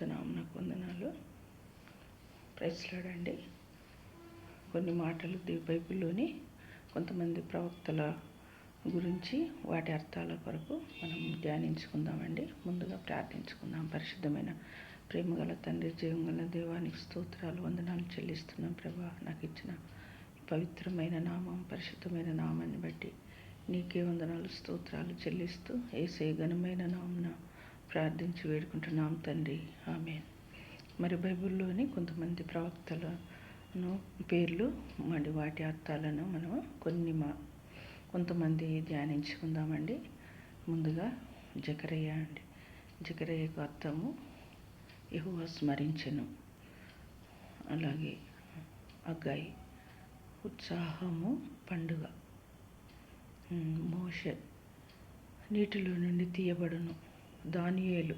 పరిశుద్ధ నామమునకు వందనాలు. ప్రైజ్లాడండి. కొన్ని మాటలు బైబిల్లోని కొంతమంది ప్రవక్తల గురించి వాటి అర్థాల కొరకు మనం ధ్యానించుకుందామండి. ముందుగా ప్రార్థించుకుందాం. పరిశుద్ధమైన ప్రేమగల తండ్రి, జీవంగల దేవానికి స్తోత్రాలు, వందనాలు చెల్లిస్తున్నాం. ప్రభా, నాకు ఇచ్చిన పవిత్రమైన నామం, పరిశుద్ధమైన నామాన్ని బట్టి నీకే వందనాలు, స్తోత్రాలు చెల్లిస్తూ యేసయ్య ఘనమైన నామమున ప్రార్థించి వేడుకుంటున్నాం తండ్రి. ఆమేన్. మరి బైబిల్లోని కొంతమంది ప్రవక్తలను పేర్లు మరి వాటి అర్థాలను మనం కొంతమంది ధ్యానించుకుందామండి. ముందుగా జకరయ్య అండి. జకరయ్యకు అర్థము యెహోవా స్మరించెను. అలాగే అగ్గాయి ఉత్సాహము, పండుగ. మోషే నీటిలో నుండి తీయబడును. దానియేలు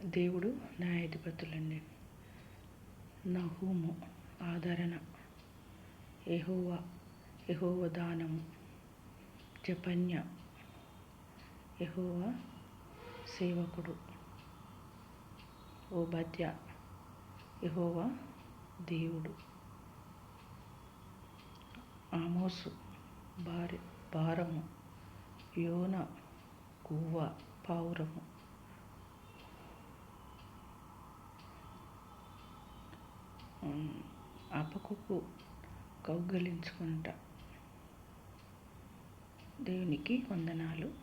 దేవుడు న్యాయాధిపతులండి. నహూము ఆదరణ. యెహోవా దానము. జపన్య యెహోవా సేవకుడు. ఓబద్య యెహోవా దేవుడు. ఆమోసు భారము. యోన గువ్వ, పావురము. అపకుకు కౌగలించుకుంటా. దేవునికి వందనాలు.